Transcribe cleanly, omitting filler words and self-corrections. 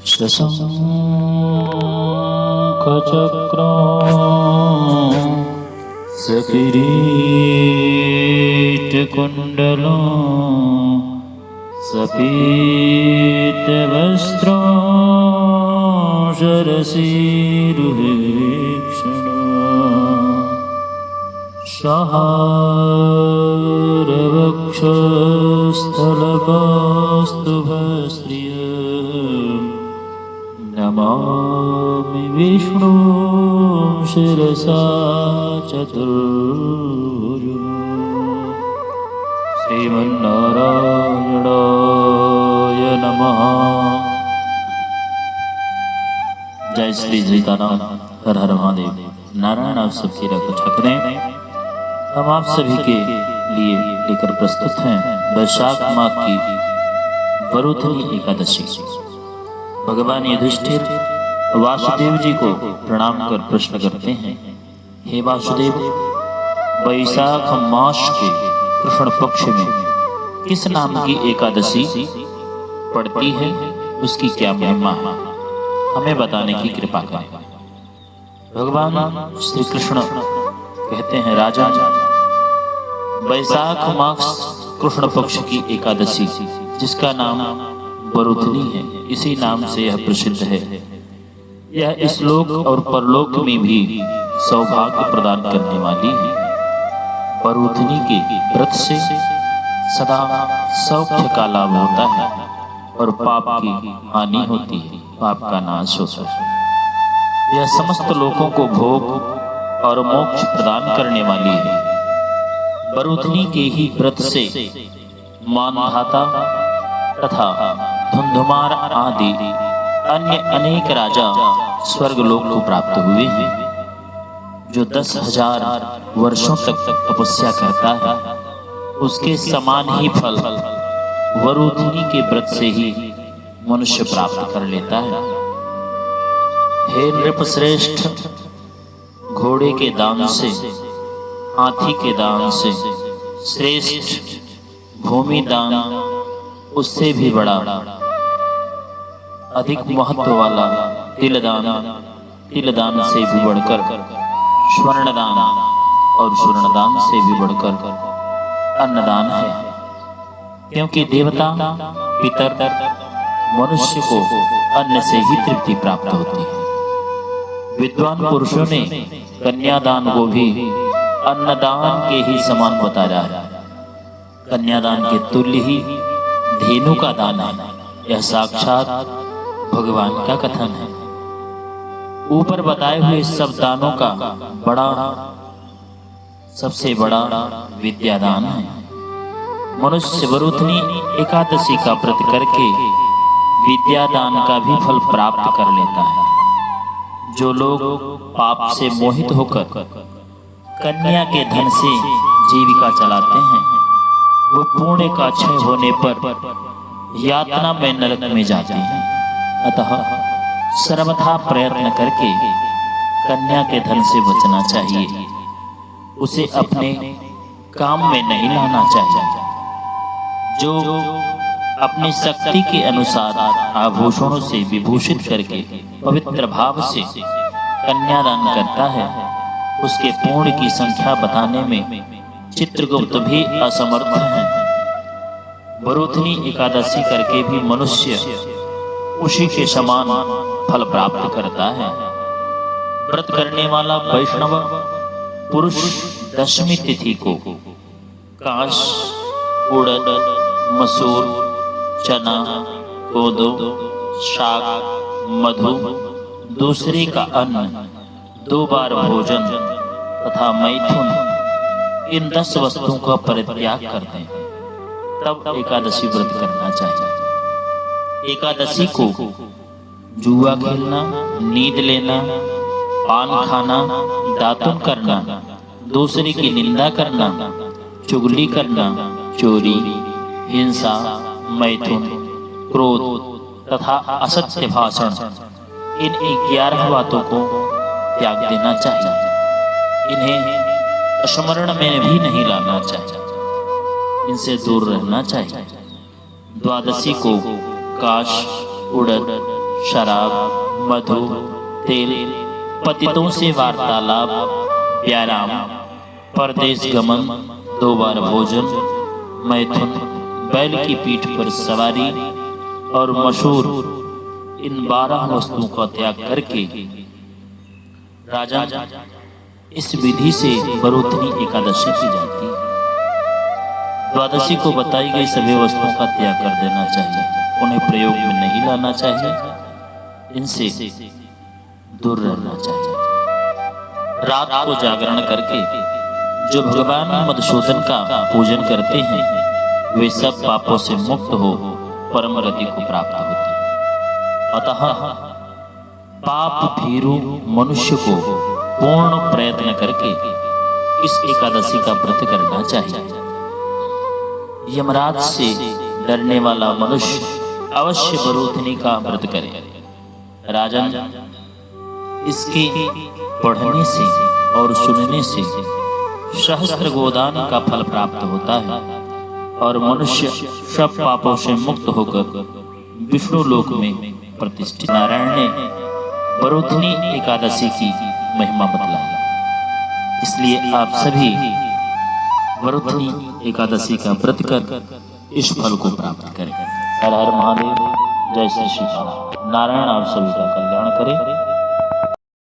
शशंखचक्रं सकिरीटकुण्डलं सपीतवस्त्रं शरसीरुहेक्षणं सहारवक्षस्थलकास्तुभस्त्रियं नमामि विष्णु शिरसा चतुर्भुजं श्रीमन्नारायणाय नमः। जय श्री सीताराम। हर हर महादेव। नारायण आप सबकी रक्षा करें। हम आप सभी के लिए लेकर प्रस्तुत हैं वैशाख माह की वरुथनी एकादशी। भगवान युधिष्ठिर वासुदेव जी को प्रणाम कर प्रश्न करते हैं, हे वासुदेव, वैशाख मास के कृष्ण पक्ष में किस नाम की एकादशी पड़ती है, उसकी क्या महिमा है, हमें बताने की कृपा करें। भगवान श्री कृष्ण कहते हैं, राजन, वैशाख मास कृष्ण पक्ष की एकादशी जिसका नाम वरुथनी है, इसी नाम से यह प्रसिद्ध है। यह इस लोक और परलोक में भी सौभाग्य प्रदान करने वाली है। वरुथनी के व्रत से सदा सौख्य का लाभ होता है और पाप की हानि होती है, पाप का नाश होता है। यह समस्त लोगों को भोग और मोक्ष प्रदान करने वाली है। वरुथनी के ही व्रत से मानधाता तथा धुंधुमार आदि अन्य अनेक राजा स्वर्गलोक को प्राप्त हुए हैं। जो 10,000 वर्षों तक तपस्या करता है, उसके समान ही फल वरुथनी के व्रत से ही मनुष्य प्राप्त कर लेता है। हे नृपश्रेष्ठ, घोड़े के दान से, हाथी के दान से श्रेष्ठ भूमि दान उससे भी बड़ा अधिक महत्व वाला तिलदान से भी बढ़कर स्वर्णदान और स्वर्णदान से भी बढ़कर अन्नदान है। क्योंकि देवता पितर मनुष्य को अन्न से ही तृप्ति प्राप्त होती है। विद्वान पुरुषों ने कन्यादान को भी अन्नदान के ही समान बताया है। कन्यादान के तुल्य ही धेनु का दान है। यह साक्षात भगवान का कथन है। ऊपर बताए हुए सब दानों का सबसे बड़ा विद्यादान है। मनुष्य वरुथनी एकादशी का व्रत करके विद्यादान का भी फल प्राप्त कर लेता है। जो लोग पाप से मोहित होकर कन्या के धन से जीविका चलाते हैं, वो पुण्य का क्षय होने पर यातना में नरक में जाते हैं। अतः सर्वथा प्रयत्न करके कन्या के धन से बचना चाहिए, उसे अपने काम में नहीं लाना चाहिए। जो अपनी शक्ति के अनुसार आभूषणों से विभूषित करके पवित्र भाव से कन्यादान करता है, उसके पुण्य की संख्या बताने में चित्रगुप्त भी असमर्थ हैं। वरुथनी एकादशी करके भी मनुष्य उसी के समान फल प्राप्त करता है। व्रत करने वाला वैष्णव पुरुष दशमी तिथि को काश, उड़द, मसूर, चना, कोदो, शाक, मधु, दूसरे का अन्न, 2 बार भोजन तथा मैथुन, इन 10 वस्तुओं का परित्याग करते हैं, तब एकादशी व्रत करना चाहिए। एकादशी को जुआ खेलना, नींद लेना, पान खाना, दातुन करना, दूसरे की निंदा करना, चुगली करना, चोरी, हिंसा, मैथुन, क्रोध तथा असत्य भाषण, इन 11 बातों को त्याग देना चाहिए। इन्हें स्मरण में भी नहीं लाना चाहिए, इनसे दूर रहना चाहिए। द्वादशी को काश, उड़द, शराब, मधु, तेल, पतितों से वार्तालाप, व्यायाम, परदेश गमन, 2 बार भोजन, मैथुन, बैल की पीठ पर सवारी और मशहूर इन 12 वस्तुओं का त्याग करके राजन इस विधि से बरोथनी एकादशी की जाती है। द्वादशी को बताई गई सभी वस्तुओं का त्याग कर देना चाहिए, उन्हें प्रयोग में नहीं लाना चाहिए, इनसे दूर रहना चाहिए। रात को जागरण करके जो भगवान मधुसूदन का पूजन करते हैं वे सब पापों से मुक्त हो परम गति को प्राप्त होते हैं। अतः पाप भीरु मनुष्य को पूर्ण प्रयत्न करके इस एकादशी का व्रत करना चाहिए। यमराज से डरने वाला मनुष्य अवश्य बरोथनी का व्रत करे। राजन, इसके पढ़ने से और सुनने से सहस्त्र गोदान का फल प्राप्त होता है और मनुष्य सब पापों से मुक्त होकर विष्णु लोक में प्रतिष्ठित। नारायण ने बरोथनी एकादशी की महिमा बतलाई, इसलिए आप सभी बरोथनी एकादशी का व्रत कर इस फल को प्राप्त करें। हर हर महादेव, जय श्री सीताराम। नारायण आप सभी का कल्याण करे।